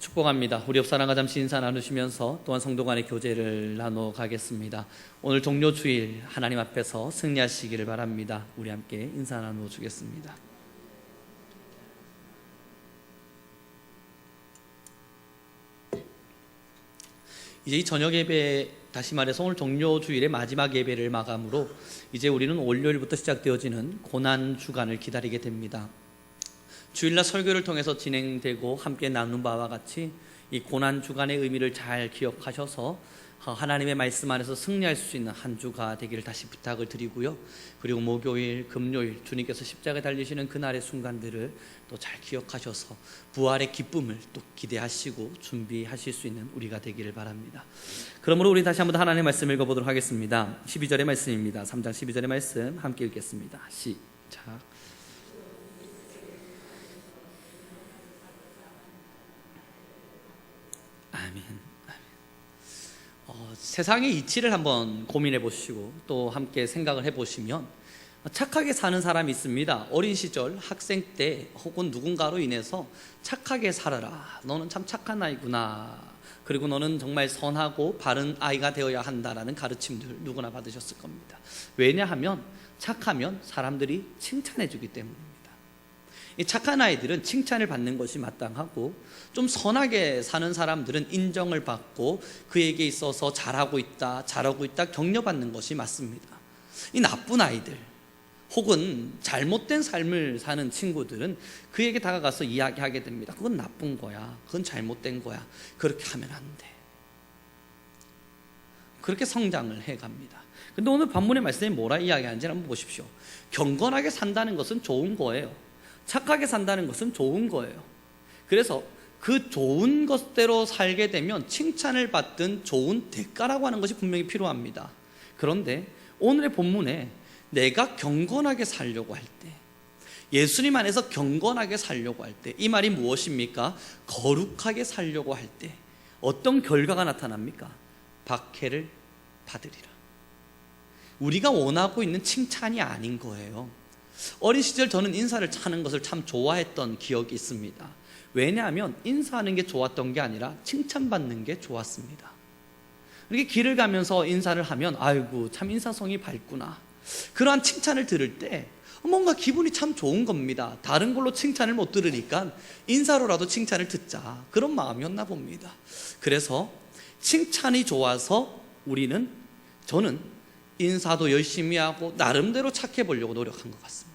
축복합니다. 우리 옆 사람과 잠시 인사 나누시면서 또한 성도 간의 교제를 나눠 가겠습니다. 오늘 종료 주일 하나님 앞에서 승리하시기를 바랍니다. 우리 함께 인사 나누어 주겠습니다. 이제 이 저녁 예배, 다시 말해서 오늘 종료 주일의 마지막 예배를 마감으로 이제 우리는 월요일부터 시작되어지는 고난 주간을 기다리게 됩니다. 주일날 설교를 통해서 진행되고 함께 나눈 바와 같이 이 고난 주간의 의미를 잘 기억하셔서 하나님의 말씀 안에서 승리할 수 있는 한 주가 되기를 다시 부탁을 드리고요. 그리고 목요일, 금요일 주님께서 십자가에 달리시는 그날의 순간들을 또 잘 기억하셔서 부활의 기쁨을 또 기대하시고 준비하실 수 있는 우리가 되기를 바랍니다. 그러므로 우리 다시 한번 하나님의 말씀 읽어보도록 하겠습니다. 12절의 말씀입니다. 3장 12절의 말씀 함께 읽겠습니다. 시작. 아멘. 세상의 이치를 한번 고민해 보시고 또 함께 생각을 해 보시면 착하게 사는 사람이 있습니다. 어린 시절 학생 때 혹은 누군가로 인해서 착하게 살아라, 너는 참 착한 아이구나, 그리고 너는 정말 선하고 바른 아이가 되어야 한다라는 가르침들 누구나 받으셨을 겁니다. 왜냐하면 착하면 사람들이 칭찬해 주기 때문입니다. 이 착한 아이들은 칭찬을 받는 것이 마땅하고 좀 선하게 사는 사람들은 인정을 받고 그에게 있어서 잘하고 있다 격려받는 것이 맞습니다. 이 나쁜 아이들 혹은 잘못된 삶을 사는 친구들은 그에게 다가가서 이야기하게 됩니다. 그건 나쁜 거야, 그건 잘못된 거야, 그렇게 하면 안 돼. 그렇게 성장을 해갑니다. 근데 오늘 본문의 말씀이 뭐라 이야기하는지 한번 보십시오. 경건하게 산다는 것은 좋은 거예요. 착하게 산다는 것은 좋은 거예요. 그래서 그 좋은 것대로 살게 되면 칭찬을 받든 좋은 대가라고 하는 것이 분명히 필요합니다. 그런데 오늘의 본문에 내가 경건하게 살려고 할 때, 예수님 안에서 경건하게 살려고 할 때, 이 말이 무엇입니까? 거룩하게 살려고 할 때 어떤 결과가 나타납니까? 박해를 받으리라. 우리가 원하고 있는 칭찬이 아닌 거예요. 어린 시절 저는 인사를 하는 것을 참 좋아했던 기억이 있습니다. 왜냐하면 인사하는 게 좋았던 게 아니라 칭찬받는 게 좋았습니다. 이렇게 길을 가면서 인사를 하면 아이고 참 인사성이 밝구나, 그러한 칭찬을 들을 때 뭔가 기분이 참 좋은 겁니다. 다른 걸로 칭찬을 못 들으니까 인사로라도 칭찬을 듣자, 그런 마음이었나 봅니다. 그래서 칭찬이 좋아서 저는 인사도 열심히 하고 나름대로 착해 보려고 노력한 것 같습니다.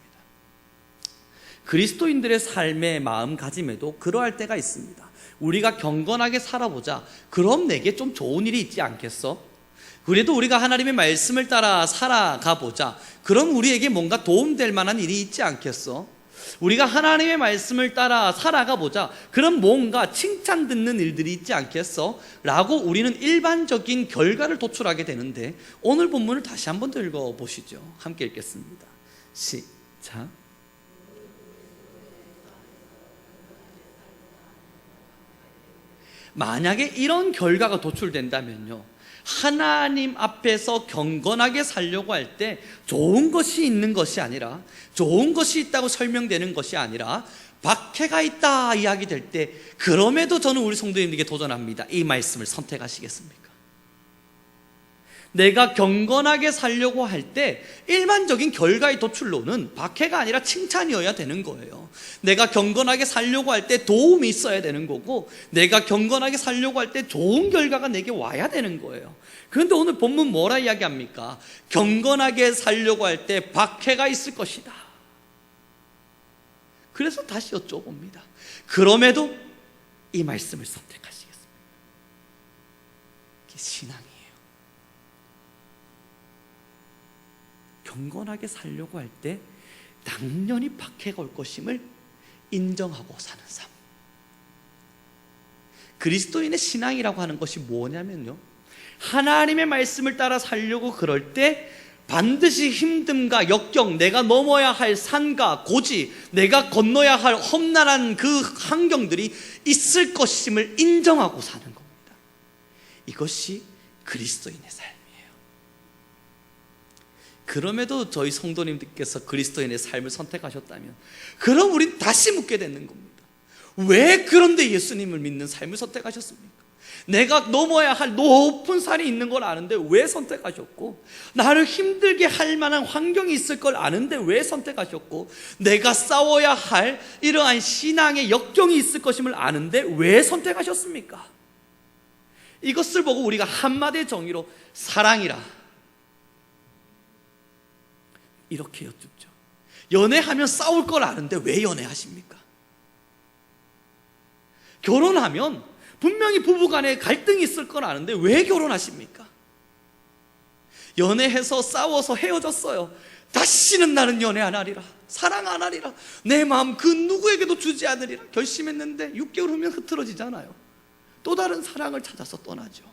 그리스도인들의 삶의 마음가짐에도 그러할 때가 있습니다. 우리가 경건하게 살아보자, 그럼 내게 좀 좋은 일이 있지 않겠어? 그래도 우리가 하나님의 말씀을 따라 살아가 보자, 그럼 우리에게 뭔가 도움될 만한 일이 있지 않겠어? 우리가 하나님의 말씀을 따라 살아가 보자, 그럼 뭔가 칭찬 듣는 일들이 있지 않겠어? 라고 우리는 일반적인 결과를 도출하게 되는데, 오늘 본문을 다시 한번 더 읽어보시죠. 함께 읽겠습니다. 시작. 만약에 이런 결과가 도출된다면요, 하나님 앞에서 경건하게 살려고 할 때 좋은 것이 있는 것이 아니라, 좋은 것이 있다고 설명되는 것이 아니라 박해가 있다 이야기될 때, 그럼에도 저는 우리 성도님들에게 도전합니다. 이 말씀을 선택하시겠습니까? 내가 경건하게 살려고 할 때 일반적인 결과의 도출로는 박해가 아니라 칭찬이어야 되는 거예요. 내가 경건하게 살려고 할 때 도움이 있어야 되는 거고, 내가 경건하게 살려고 할 때 좋은 결과가 내게 와야 되는 거예요. 그런데 오늘 본문 뭐라 이야기합니까? 경건하게 살려고 할 때 박해가 있을 것이다. 그래서 다시 여쭤봅니다. 그럼에도 이 말씀을 선택하시겠습니까? 이게 신앙이에요. 경건하게 살려고 할 때 당연히 박해가 올 것임을 인정하고 사는 삶. 그리스도인의 신앙이라고 하는 것이 뭐냐면요, 하나님의 말씀을 따라 살려고 그럴 때 반드시 힘듦과 역경, 내가 넘어야 할 산과 고지, 내가 건너야 할 험난한 그 환경들이 있을 것임을 인정하고 사는 겁니다. 이것이 그리스도인의 삶이에요. 그럼에도 저희 성도님들께서 그리스도인의 삶을 선택하셨다면, 그럼 우린 다시 묻게 되는 겁니다. 왜 그런데 예수님을 믿는 삶을 선택하셨습니까? 내가 넘어야 할 높은 산이 있는 걸 아는데 왜 선택하셨고, 나를 힘들게 할 만한 환경이 있을 걸 아는데 왜 선택하셨고, 내가 싸워야 할 이러한 신앙의 역경이 있을 것임을 아는데 왜 선택하셨습니까? 이것을 보고 우리가 한마디의 정의로 사랑이라 이렇게 여쭙죠. 연애하면 싸울 걸 아는데 왜 연애하십니까? 결혼하면 분명히 부부간에 갈등이 있을 걸 아는데 왜 결혼하십니까? 연애해서 싸워서 헤어졌어요. 다시는 나는 연애 안 하리라, 사랑 안 하리라, 내 마음 그 누구에게도 주지 않으리라 결심했는데 6개월 후면 흐트러지잖아요. 또 다른 사랑을 찾아서 떠나죠.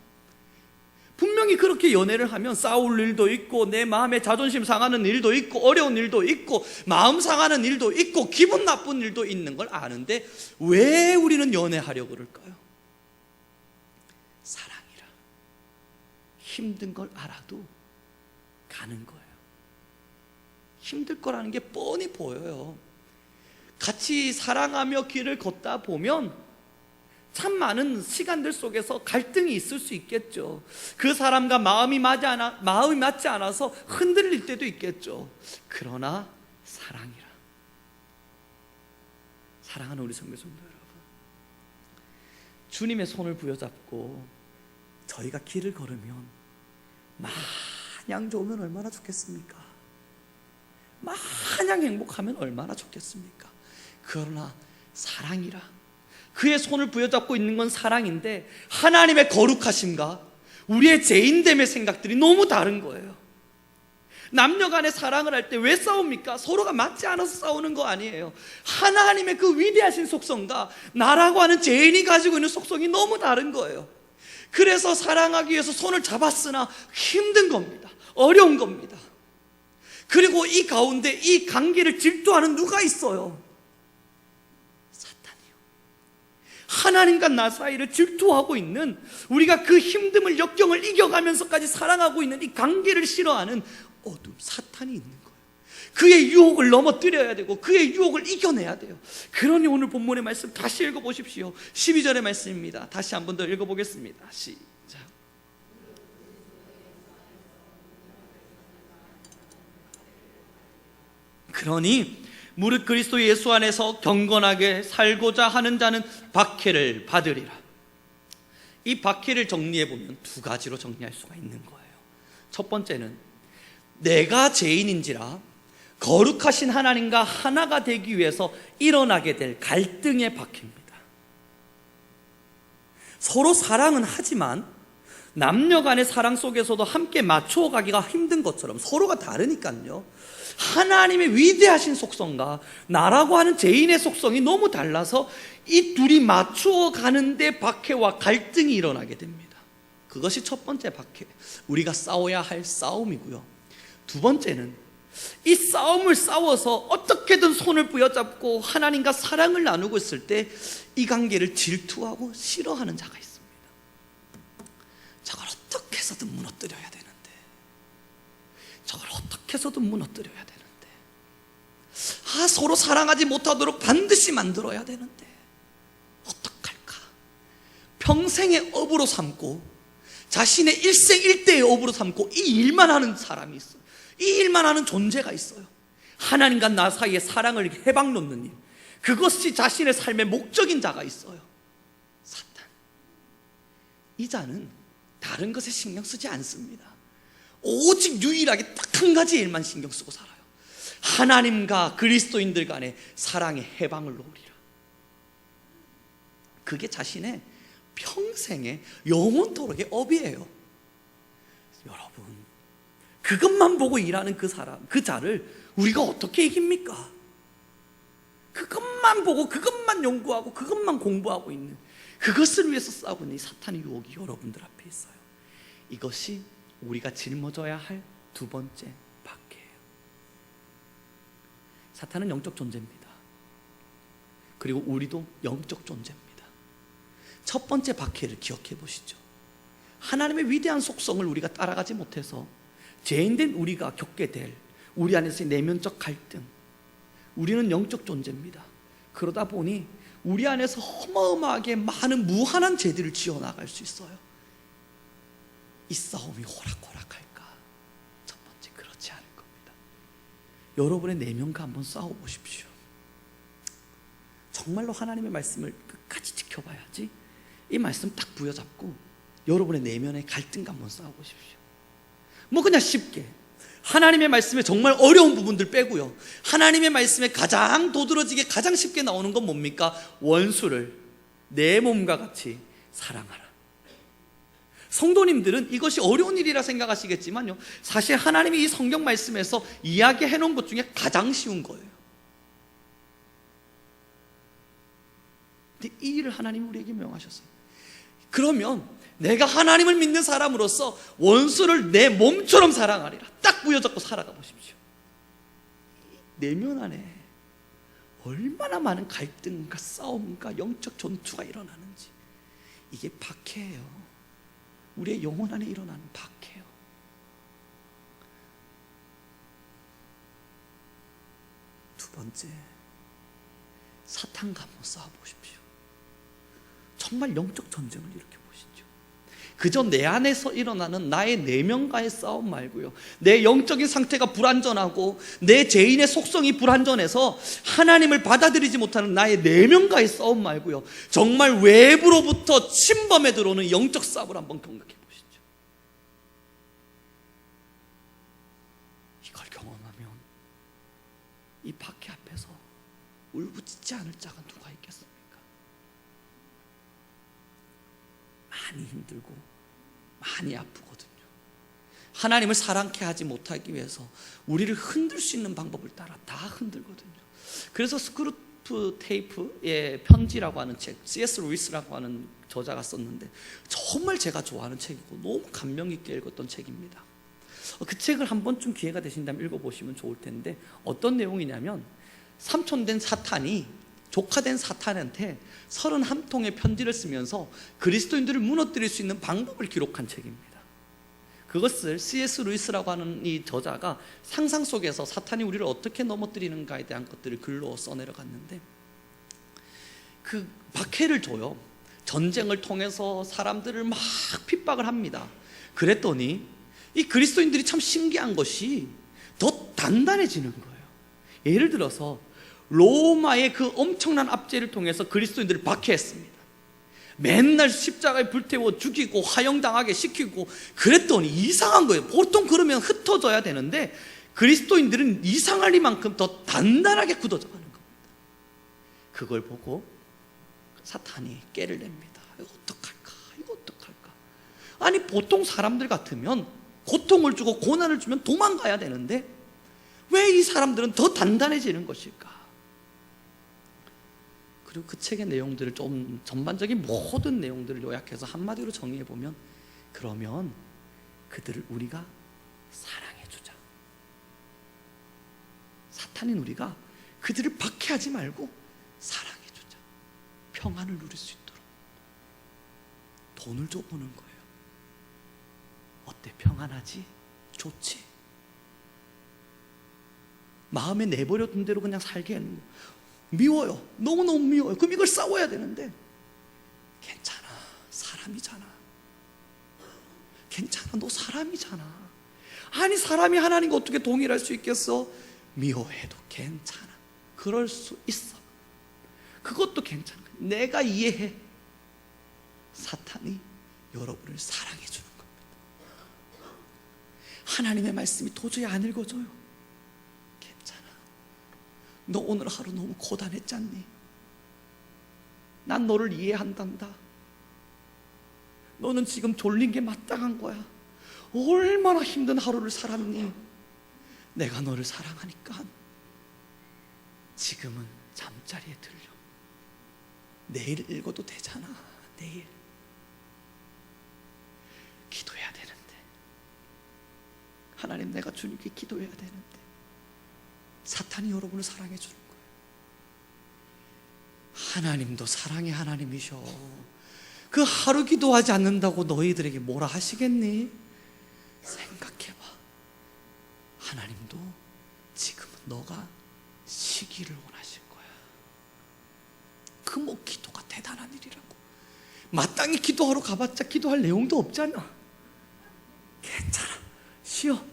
분명히 그렇게 연애를 하면 싸울 일도 있고, 내 마음에 자존심 상하는 일도 있고, 어려운 일도 있고, 마음 상하는 일도 있고, 기분 나쁜 일도 있는 걸 아는데 왜 우리는 연애하려고 그럴까요? 사랑이라. 힘든 걸 알아도 가는 거예요. 힘들 거라는 게 뻔히 보여요. 같이 사랑하며 길을 걷다 보면 참 많은 시간들 속에서 갈등이 있을 수 있겠죠. 그 사람과 마음이 맞지 않아서 흔들릴 때도 있겠죠. 그러나 사랑이라. 사랑하는 우리 성도 여러분, 주님의 손을 부여잡고 저희가 길을 걸으면 마냥 좋으면 얼마나 좋겠습니까? 마냥 행복하면 얼마나 좋겠습니까? 그러나 사랑이라. 그의 손을 부여잡고 있는 건 사랑인데 하나님의 거룩하심과 우리의 죄인됨의 생각들이 너무 다른 거예요. 남녀 간의 사랑을 할 때 왜 싸웁니까? 서로가 맞지 않아서 싸우는 거 아니에요. 하나님의 그 위대하신 속성과 나라고 하는 죄인이 가지고 있는 속성이 너무 다른 거예요. 그래서 사랑하기 위해서 손을 잡았으나 힘든 겁니다. 어려운 겁니다. 그리고 이 가운데 이 관계를 질투하는 누가 있어요? 하나님과 나 사이를 질투하고 있는, 우리가 그 힘듦을 역경을 이겨가면서까지 사랑하고 있는 이 관계를 싫어하는 어둠, 사탄이 있는 거예요. 그의 유혹을 넘어뜨려야 되고 그의 유혹을 이겨내야 돼요. 그러니 오늘 본문의 말씀 다시 읽어보십시오. 12절의 말씀입니다. 다시 한 번 더 읽어보겠습니다. 시작. 그러니 무릇 그리스도 예수 안에서 경건하게 살고자 하는 자는 박해를 받으리라. 이 박해를 정리해보면 두 가지로 정리할 수가 있는 거예요. 첫 번째는 내가 죄인인지라 거룩하신 하나님과 하나가 되기 위해서 일어나게 될 갈등의 박해입니다. 서로 사랑은 하지만 남녀 간의 사랑 속에서도 함께 맞추어 가기가 힘든 것처럼 서로가 다르니까요. 하나님의 위대하신 속성과 나라고 하는 죄인의 속성이 너무 달라서 이 둘이 맞추어 가는데 박해와 갈등이 일어나게 됩니다. 그것이 첫 번째 박해, 우리가 싸워야 할 싸움이고요. 두 번째는 이 싸움을 싸워서 어떻게든 손을 부여잡고 하나님과 사랑을 나누고 있을 때 이 관계를 질투하고 싫어하는 자가 있습니다. 저걸 어떻게 해서든 무너뜨려야 되는데, 저걸 어떻게 해서든 무너뜨려야 되는데, 서로 사랑하지 못하도록 반드시 만들어야 되는데 어떡할까? 평생의 업으로 삼고 자신의 일생일대의 업으로 삼고 이 일만 하는 사람이 있어요. 이 일만 하는 존재가 있어요. 하나님과 나 사이에 사랑을 해방 놓는 일, 그것이 자신의 삶의 목적인 자가 있어요. 사탄. 이 자는 다른 것에 신경 쓰지 않습니다. 오직 유일하게 딱 한 가지 일만 신경 쓰고 살아요. 하나님과 그리스도인들 간의 사랑의 해방을 놓으리라. 그게 자신의 평생의 영원토록의 업이에요. 여러분, 그것만 보고 일하는 그 사람, 그 자를 우리가 어떻게 이깁니까? 그것만 보고 그것만 연구하고 그것만 공부하고 있는, 그것을 위해서 싸우고 있는 이 사탄의 유혹이 여러분들 앞에 있어요. 이것이 우리가 짊어져야 할 두 번째 박해예요. 사탄은 영적 존재입니다. 그리고 우리도 영적 존재입니다. 첫 번째 박해를 기억해 보시죠. 하나님의 위대한 속성을 우리가 따라가지 못해서 죄인된 우리가 겪게 될 우리 안에서의 내면적 갈등, 우리는 영적 존재입니다. 그러다 보니 우리 안에서 어마어마하게 많은 무한한 죄들을 지어나갈 수 있어요. 이 싸움이 호락호락할까? 첫 번째, 그렇지 않을 겁니다. 여러분의 내면과 한번 싸워보십시오. 정말로 하나님의 말씀을 끝까지 지켜봐야지 이 말씀 딱 부여잡고 여러분의 내면의 갈등과 한번 싸워보십시오. 뭐 그냥 쉽게 하나님의 말씀에 정말 어려운 부분들 빼고요, 하나님의 말씀에 가장 도드러지게 가장 쉽게 나오는 건 뭡니까? 원수를 내 몸과 같이 사랑하라. 성도님들은 이것이 어려운 일이라 생각하시겠지만요, 사실 하나님이 이 성경 말씀에서 이야기해 놓은 것 중에 가장 쉬운 거예요. 근데 이 일을 하나님이 우리에게 명하셨어요. 그러면 내가 하나님을 믿는 사람으로서 원수를 내 몸처럼 사랑하리라, 딱 부여잡고 살아가 보십시오. 내면 안에 얼마나 많은 갈등과 싸움과 영적 전투가 일어나는지. 이게 박해예요. 우리의 영혼 안에 일어나는 박해요. 두 번째, 사탄과 한번 싸워보십시오. 정말 영적 전쟁을 일으켜 보시죠. 그저 내 안에서 일어나는 나의 내면과의 싸움 말고요, 내 영적인 상태가 불완전하고 내 죄인의 속성이 불완전해서 하나님을 받아들이지 못하는 나의 내면과의 싸움 말고요, 정말 외부로부터 침범해 들어오는 영적 싸움을 한번 경험해 보시죠. 이걸 경험하면 이 박해 앞에서 울부짖지 않을 자가 누가 있겠습니까? 많이 힘들고 많이 아프거든요. 하나님을 사랑케 하지 못하기 위해서 우리를 흔들 수 있는 방법을 따라 다 흔들거든요. 그래서 스크루프 테이프의 편지라고 하는 책, C.S. 루이스라고 하는 저자가 썼는데 정말 제가 좋아하는 책이고 너무 감명 깊게 읽었던 책입니다. 그 책을 한 번쯤 기회가 되신다면 읽어보시면 좋을 텐데, 어떤 내용이냐면 삼촌된 사탄이 조카된 사탄한테 31통의 편지를 쓰면서 그리스도인들을 무너뜨릴 수 있는 방법을 기록한 책입니다. 그것을 C.S. 루이스라고 하는 이 저자가 상상 속에서 사탄이 우리를 어떻게 넘어뜨리는가에 대한 것들을 글로 써내려갔는데, 그 박해를 줘요. 전쟁을 통해서 사람들을 막 핍박을 합니다. 그랬더니 이 그리스도인들이 참 신기한 것이 더 단단해지는 거예요. 예를 들어서 로마의 그 엄청난 압제를 통해서 그리스도인들을 박해했습니다. 맨날 십자가에 불태워 죽이고 화형당하게 시키고 그랬더니 이상한 거예요. 보통 그러면 흩어져야 되는데 그리스도인들은 이상할 리만큼 더 단단하게 굳어져 가는 겁니다. 그걸 보고 사탄이 깨를 냅니다. 이거 어떡할까? 이거 어떡할까? 아니, 보통 사람들 같으면 고통을 주고 고난을 주면 도망가야 되는데 왜 이 사람들은 더 단단해지는 것일까? 그리고 그 책의 내용들을 좀 전반적인 모든 내용들을 요약해서 한마디로 정리해보면, 그러면 그들을 우리가 사랑해주자. 사탄인 우리가 그들을 박해하지 말고 사랑해주자. 평안을 누릴 수 있도록 돈을 줘보는 거예요. 어때? 평안하지? 좋지? 마음에 내버려둔 대로 그냥 살게 하는 거. 미워요. 너무너무 미워요. 그럼 이걸 싸워야 되는데 괜찮아. 사람이잖아. 괜찮아. 너 사람이잖아. 아니, 사람이 하나님과 어떻게 동일할 수 있겠어? 미워해도 괜찮아. 그럴 수 있어. 그것도 괜찮아. 내가 이해해. 사탄이 여러분을 사랑해 주는 겁니다. 하나님의 말씀이 도저히 안 읽어져요. 너 오늘 하루 너무 고단했지 않니? 난 너를 이해한단다. 너는 지금 졸린 게 마땅한 거야. 얼마나 힘든 하루를 살았니? 내가 너를 사랑하니까 지금은 잠자리에 들려. 내일 읽어도 되잖아. 내일 기도해야 되는데, 하나님, 내가 주님께 기도해야 되는데 사탄이 여러분을 사랑해 주는 거예요. 하나님도 사랑의 하나님이셔. 그 하루 기도하지 않는다고 너희들에게 뭐라 하시겠니? 생각해봐. 하나님도 지금은 너가 쉬기를 원하실 거야. 그 기도가 대단한 일이라고. 마땅히 기도하러 가봤자 기도할 내용도 없잖아. 괜찮아, 쉬어.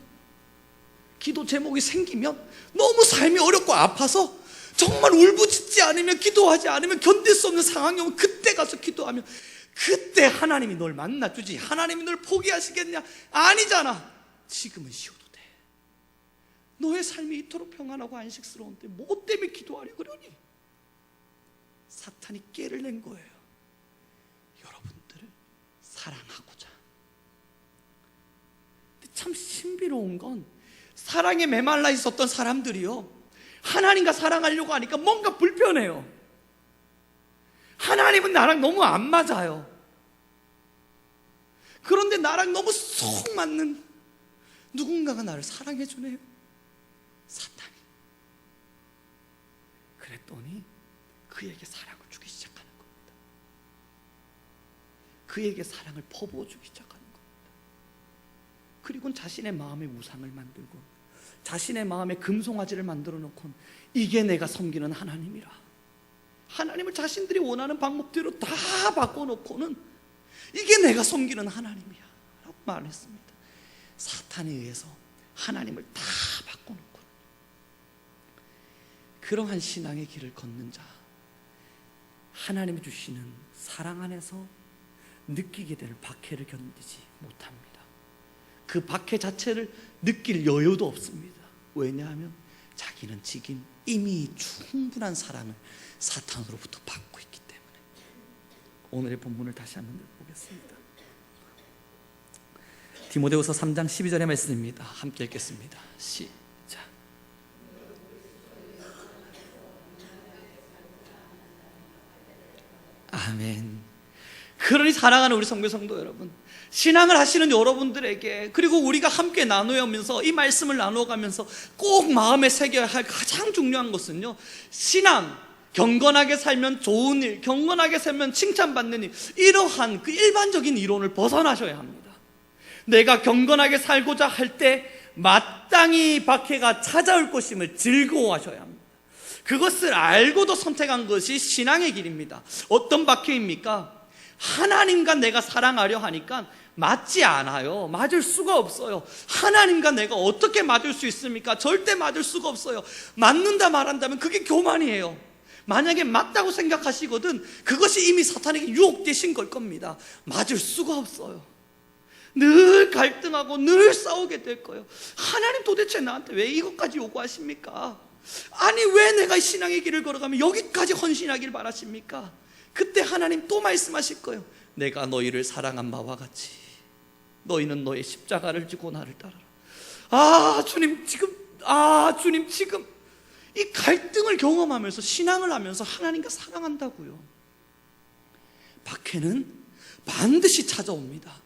기도 제목이 생기면 너무 삶이 어렵고 아파서 정말 울부짖지 않으면, 기도하지 않으면 견딜 수 없는 상황이 오면 그때 가서 기도하면 그때 하나님이 널 만나주지. 하나님이 널 포기하시겠냐? 아니잖아. 지금은 쉬어도 돼. 너의 삶이 이토록 평안하고 안식스러운데 뭐 때문에 기도하려 그러니? 사탄이 깨를 낸 거예요. 여러분들을 사랑하고자. 근데 참 신비로운 건, 사랑에 메말라 있었던 사람들이요, 하나님과 사랑하려고 하니까 뭔가 불편해요. 하나님은 나랑 너무 안 맞아요. 그런데 나랑 너무 쏙 맞는 누군가가 나를 사랑해 주네요. 사탄이. 그랬더니 그에게 사랑을 주기 시작하는 겁니다. 그에게 사랑을 퍼부어 주기 시작하는 겁니다. 그리고는 자신의 마음에 우상을 만들고, 자신의 마음에 금송아지를 만들어 놓고, 이게 내가 섬기는 하나님이라, 하나님을 자신들이 원하는 방법대로 다 바꿔놓고는 이게 내가 섬기는 하나님이야 라고 말했습니다. 사탄에 의해서 하나님을 다 바꿔놓고 그러한 신앙의 길을 걷는 자, 하나님이 주시는 사랑 안에서 느끼게 될 박해를 견디지 못합니다. 그 박해 자체를 느낄 여유도 없습니다. 왜냐하면 자기는 지금 이미 충분한 사랑을 사탄으로부터 받고 있기 때문에. 오늘의 본문을 다시 한번 보겠습니다. 디모데후서 3장 12절의 말씀입니다. 함께 읽겠습니다. 시작. 아멘. 그러니 사랑하는 우리 성교 성도 여러분, 신앙을 하시는 여러분들에게, 그리고 우리가 함께 나누면서 이 말씀을 나누어가면서 꼭 마음에 새겨야 할 가장 중요한 것은요, 신앙, 경건하게 살면 좋은 일, 경건하게 살면 칭찬받는 일, 이러한 그 일반적인 이론을 벗어나셔야 합니다. 내가 경건하게 살고자 할 때 마땅히 박해가 찾아올 것임을 즐거워하셔야 합니다. 그것을 알고도 선택한 것이 신앙의 길입니다. 어떤 박해입니까? 하나님과 내가 사랑하려 하니까 맞지 않아요. 맞을 수가 없어요. 하나님과 내가 어떻게 맞을 수 있습니까? 절대 맞을 수가 없어요. 맞는다 말한다면 그게 교만이에요. 만약에 맞다고 생각하시거든, 그것이 이미 사탄에게 유혹되신 걸 겁니다. 맞을 수가 없어요. 늘 갈등하고 늘 싸우게 될 거예요. 하나님 도대체 나한테 왜 이것까지 요구하십니까? 아니 왜 내가 신앙의 길을 걸어가면 여기까지 헌신하길 바라십니까? 그때 하나님 또 말씀하실 거예요. 내가 너희를 사랑한 바와 같이 너희는 너의 십자가를 지고 나를 따라라. 주님 지금 이 갈등을 경험하면서 신앙을 하면서 하나님과 사랑한다고요. 박해는 반드시 찾아옵니다.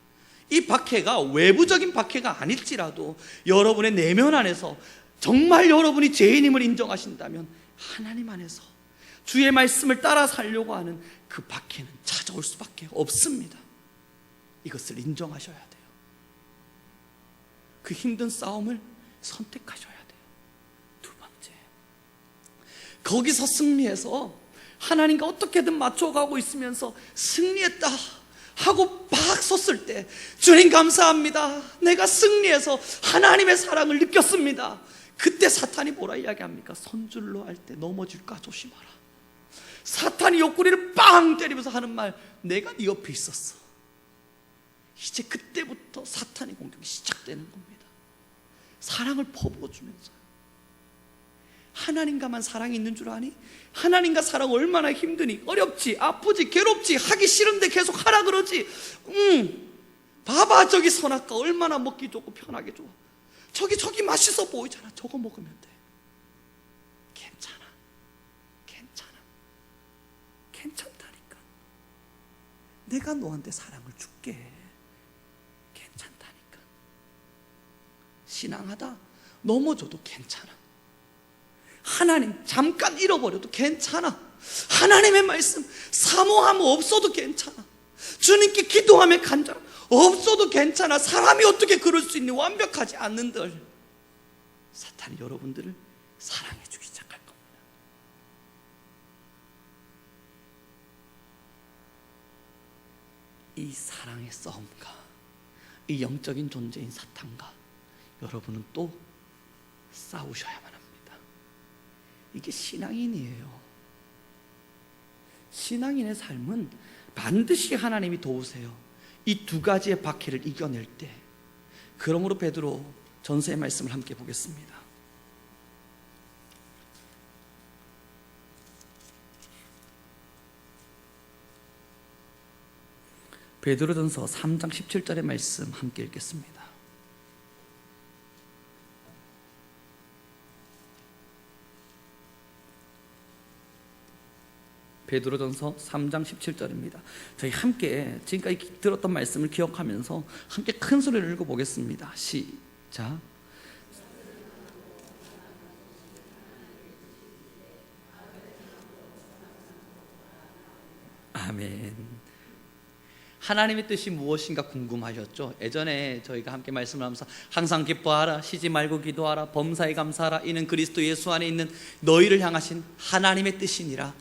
이 박해가 외부적인 박해가 아닐지라도 여러분의 내면 안에서 정말 여러분이 죄인임을 인정하신다면 하나님 안에서 주의 말씀을 따라 살려고 하는 그 박해는 찾아올 수밖에 없습니다. 이것을 인정하셔야 돼요. 그 힘든 싸움을 선택하셔야 돼요. 두 번째, 거기서 승리해서 하나님과 어떻게든 맞춰가고 있으면서 승리했다 하고 막 섰을 때, 주님 감사합니다, 내가 승리해서 하나님의 사랑을 느꼈습니다. 그때 사탄이 뭐라 이야기합니까? 선줄로 할 때 넘어질까 조심하라. 사탄이 옆구리를 빵 때리면서 하는 말, 내가 네 옆에 있었어. 이제 그때부터 사탄의 공격이 시작되는 겁니다. 사랑을 퍼부어주면서요. 하나님과만 사랑이 있는 줄 아니? 하나님과 사랑 얼마나 힘드니? 어렵지, 아프지, 괴롭지, 하기 싫은데 계속 하라 그러지. 봐봐, 저기 선악과 얼마나 먹기 좋고 편하게 좋아. 저기 맛있어 보이잖아. 저거 먹으면 돼. 괜찮다니까. 내가 너한테 사랑을 줄게. 괜찮다니까. 신앙하다 넘어져도 괜찮아. 하나님 잠깐 잃어버려도 괜찮아. 하나님의 말씀 사모함 없어도 괜찮아. 주님께 기도하며 간절 없어도 괜찮아. 사람이 어떻게 그럴 수 있니? 완벽하지 않는들. 사탄이 여러분들을 사랑해 주기 시작할 겁니다. 이 사랑의 싸움과 이 영적인 존재인 사탄과 여러분은 또 싸우셔야만 합니다. 이게 신앙인이에요. 신앙인의 삶은 반드시 하나님이 도우세요. 이 두 가지의 박해를 이겨낼 때. 그러므로 베드로 전서의 말씀을 함께 보겠습니다. 베드로전서 3장 17절의 말씀 함께 읽겠습니다. 베드로전서 3장 17절입니다. 저희 함께 지금까지 들었던 말씀을 기억하면서 함께 큰 소리를 읽어보겠습니다. 시작. 아멘. 하나님의 뜻이 무엇인가 궁금하셨죠? 예전에 저희가 함께 말씀을 하면서 항상 기뻐하라, 쉬지 말고 기도하라, 범사에 감사하라, 이는 그리스도 예수 안에 있는 너희를 향하신 하나님의 뜻이니라.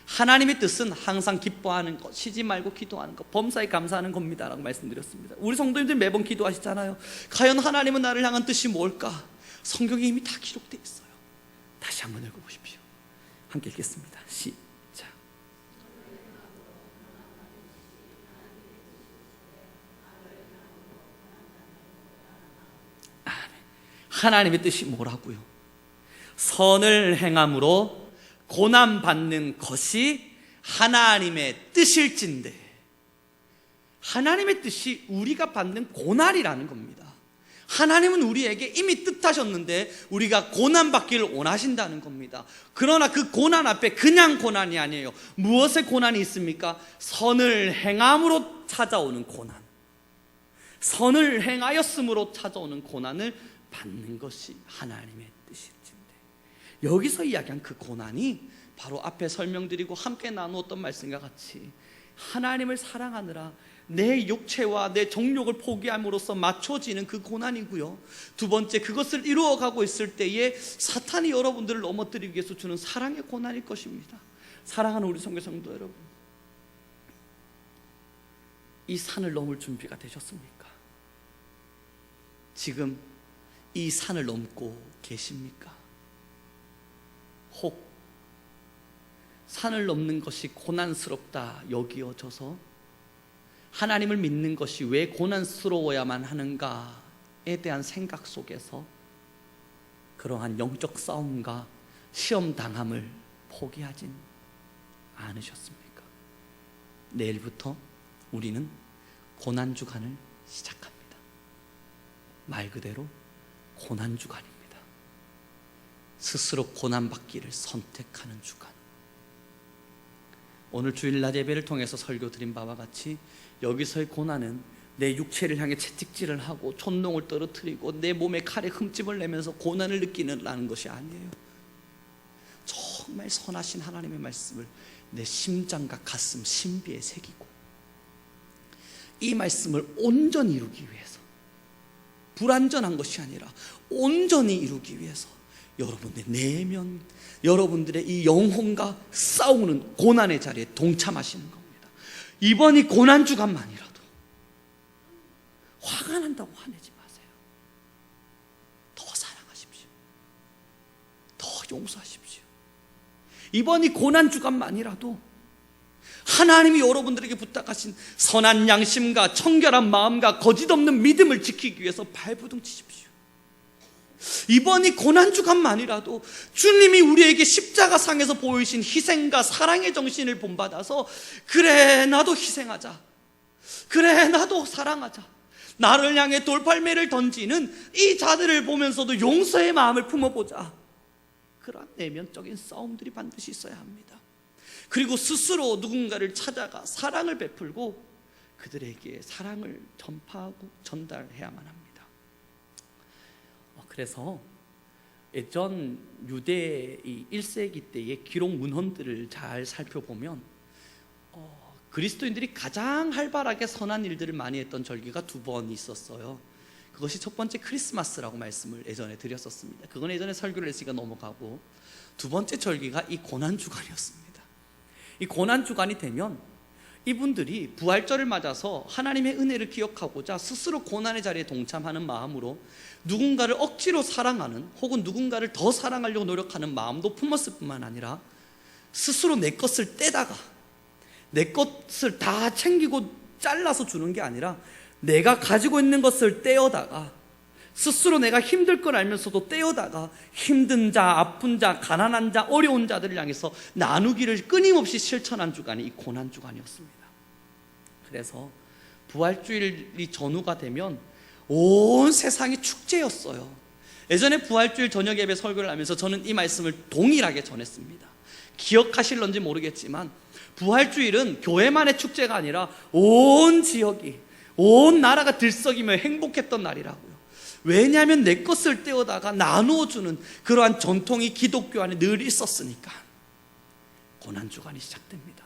하나님의 뜻은 항상 기뻐하는 것, 쉬지 말고 기도하는 것, 범사에 감사하는 겁니다 라고 말씀드렸습니다. 우리 성도님들 매번 기도하시잖아요. 과연 하나님은 나를 향한 뜻이 뭘까? 성경에 이미 다 기록되어 있어요. 다시 한번 읽어보십시오. 함께 읽겠습니다. 시작. 하나님의 뜻이 뭐라고요? 선을 행함으로 고난받는 것이 하나님의 뜻일진데, 하나님의 뜻이 우리가 받는 고난이라는 겁니다. 하나님은 우리에게 이미 뜻하셨는데 우리가 고난받기를 원하신다는 겁니다. 그러나 그 고난 앞에 그냥 고난이 아니에요. 무엇의 고난이 있습니까? 선을 행함으로 찾아오는 고난, 선을 행하였으므로 찾아오는 고난을 받는 것이 하나님의 뜻일진데, 여기서 이야기한 그 고난이 바로 앞에 설명드리고 함께 나누었던 말씀과 같이 하나님을 사랑하느라 내 육체와 내 정욕을 포기함으로써 맞춰지는 그 고난이고요. 두 번째, 그것을 이루어가고 있을 때에 사탄이 여러분들을 넘어뜨리기 위해서 주는 사랑의 고난일 것입니다. 사랑하는 우리 선교 성도 여러분, 이 산을 넘을 준비가 되셨습니까? 지금 이 산을 넘고 계십니까? 혹 산을 넘는 것이 고난스럽다 여기어져서 하나님을 믿는 것이 왜 고난스러워야만 하는가에 대한 생각 속에서 그러한 영적 싸움과 시험당함을 포기하진 않으셨습니까? 내일부터 우리는 고난주간을 시작합니다. 말 그대로 고난주간입니다. 스스로 고난받기를 선택하는 주간. 오늘 주일날 예배를 통해서 설교드린 바와 같이 여기서의 고난은 내 육체를 향해 채찍질을 하고 촌농을 떨어뜨리고 내 몸에 칼에 흠집을 내면서 고난을 느끼는 것이 아니에요. 정말 선하신 하나님의 말씀을 내 심장과 가슴 신비에 새기고 이 말씀을 온전히 이루기 위해서, 불완전한 것이 아니라 온전히 이루기 위해서 여러분의 내면, 여러분들의 이 영혼과 싸우는 고난의 자리에 동참하시는 겁니다. 이번이 고난주간만이라도 화가 난다고 화내지 마세요. 더 사랑하십시오. 더 용서하십시오. 이번이 고난주간만이라도 하나님이 여러분들에게 부탁하신 선한 양심과 청결한 마음과 거짓없는 믿음을 지키기 위해서 발부둥치십시오. 이번이 고난주간만이라도 주님이 우리에게 십자가상에서 보이신 희생과 사랑의 정신을 본받아서 그래 나도 희생하자, 그래 나도 사랑하자, 나를 향해 돌팔매를 던지는 이 자들을 보면서도 용서의 마음을 품어보자, 그러한 내면적인 싸움들이 반드시 있어야 합니다. 그리고 스스로 누군가를 찾아가 사랑을 베풀고 그들에게 사랑을 전파하고 전달해야만 합니다. 그래서 예전 유대 1세기 때의 기록 문헌들을 잘 살펴보면 그리스도인들이 가장 활발하게 선한 일들을 많이 했던 절기가 두 번 있었어요. 그것이 첫 번째 크리스마스라고 말씀을 예전에 드렸었습니다. 그건 예전에 설교를 했으니까 넘어가고, 두 번째 절기가 이 고난주간이었습니다. 이 고난주간이 되면 이분들이 부활절을 맞아서 하나님의 은혜를 기억하고자 스스로 고난의 자리에 동참하는 마음으로 누군가를 억지로 사랑하는, 혹은 누군가를 더 사랑하려고 노력하는 마음도 품었을 뿐만 아니라 스스로 내 것을 떼다가, 내 것을 다 챙기고 잘라서 주는 게 아니라 내가 가지고 있는 것을 떼어다가, 스스로 내가 힘들 걸 알면서도 떼어다가 힘든 자, 아픈 자, 가난한 자, 어려운 자들을 향해서 나누기를 끊임없이 실천한 주간이 이 고난주간이었습니다. 그래서 부활주일이 전후가 되면 온 세상이 축제였어요. 예전에 부활주일 저녁 예배 설교를 하면서 저는 이 말씀을 동일하게 전했습니다. 기억하실런지 모르겠지만 부활주일은 교회만의 축제가 아니라 온 지역이, 온 나라가 들썩이며 행복했던 날이라고요. 왜냐하면 내 것을 떼어다가 나누어주는 그러한 전통이 기독교 안에 늘 있었으니까. 고난주간이 시작됩니다.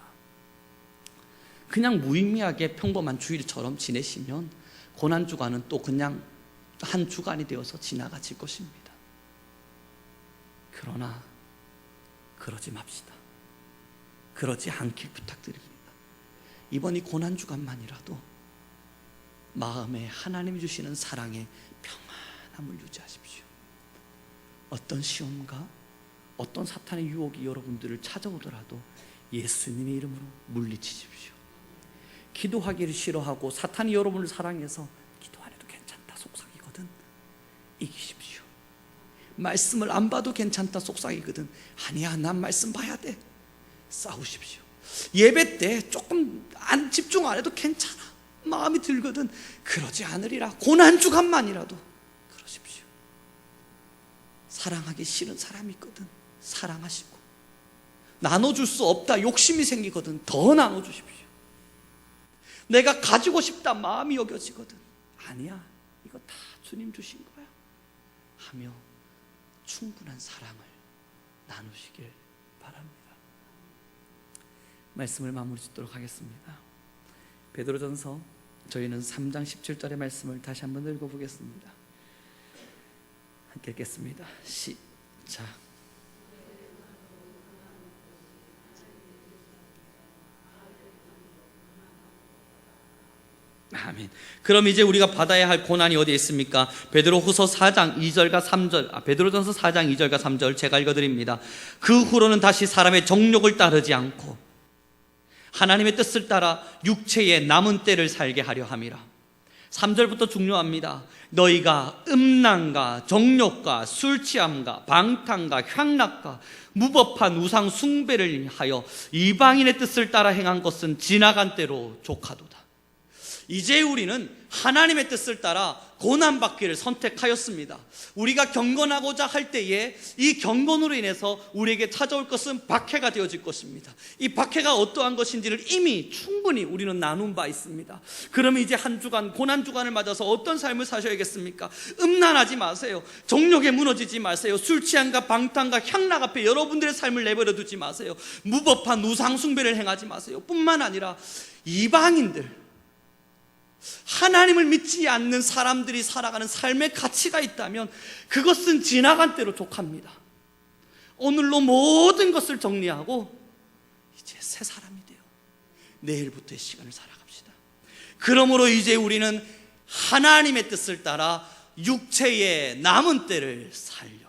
그냥 무의미하게 평범한 주일처럼 지내시면 고난주간은 또 그냥 한 주간이 되어서 지나가질 것입니다. 그러나 그러지 맙시다. 그러지 않길 부탁드립니다. 이번 이 고난주간만이라도 마음에 하나님이 주시는 사랑의 평안함을 유지하십시오. 어떤 시험과 어떤 사탄의 유혹이 여러분들을 찾아오더라도 예수님의 이름으로 물리치십시오. 기도하기를 싫어하고 사탄이 여러분을 사랑해서 기도 안 해도 괜찮다 속삭이거든, 이기십시오. 말씀을 안 봐도 괜찮다 속삭이거든, 아니야 난 말씀 봐야 돼, 싸우십시오. 예배 때 조금 안 집중 안 해도 괜찮아, 마음이 들거든, 그러지 않으리라. 고난주간만이라도 그러십시오. 사랑하기 싫은 사람이 있거든, 사랑하시고, 나눠줄 수 없다 욕심이 생기거든, 더 나눠주십시오. 내가 가지고 싶다 마음이 여겨지거든, 아니야 이거 다 주님 주신 거야 하며 충분한 사랑을 나누시길 바랍니다. 말씀을 마무리 짓도록 하겠습니다. 베드로전서 저희는 3장 17절의 말씀을 다시 한번 읽어보겠습니다. 함께 읽겠습니다. 시작. 아멘. 그럼 이제 우리가 받아야 할 고난이 어디에 있습니까? 베드로후서 4장 2절과 3절, 베드로전서 4장 2절과 3절 제가 읽어드립니다. 그 후로는 다시 사람의 정욕을 따르지 않고 하나님의 뜻을 따라 육체의 남은 때를 살게 하려 함이라. 3절부터 중요합니다. 너희가 음란과 정욕과 술취함과 방탕과 향락과 무법한 우상 숭배를 하여 이방인의 뜻을 따라 행한 것은 지나간 때로 족하도다. 이제 우리는 하나님의 뜻을 따라 고난받기를 선택하였습니다. 우리가 경건하고자 할 때에 이 경건으로 인해서 우리에게 찾아올 것은 박해가 되어질 것입니다. 이 박해가 어떠한 것인지를 이미 충분히 우리는 나눈 바 있습니다. 그러면 이제 한 주간, 고난주간을 맞아서 어떤 삶을 사셔야겠습니까? 음란하지 마세요. 정욕에 무너지지 마세요. 술 취함과 방탕과 향락 앞에 여러분들의 삶을 내버려 두지 마세요. 무법한 우상 숭배를 행하지 마세요. 뿐만 아니라 이방인들, 하나님을 믿지 않는 사람들이 살아가는 삶의 가치가 있다면 그것은 지나간 때로 족합니다. 오늘로 모든 것을 정리하고 이제 새 사람이 돼요. 내일부터의 시간을 살아갑시다. 그러므로 이제 우리는 하나님의 뜻을 따라 육체의 남은 때를 살려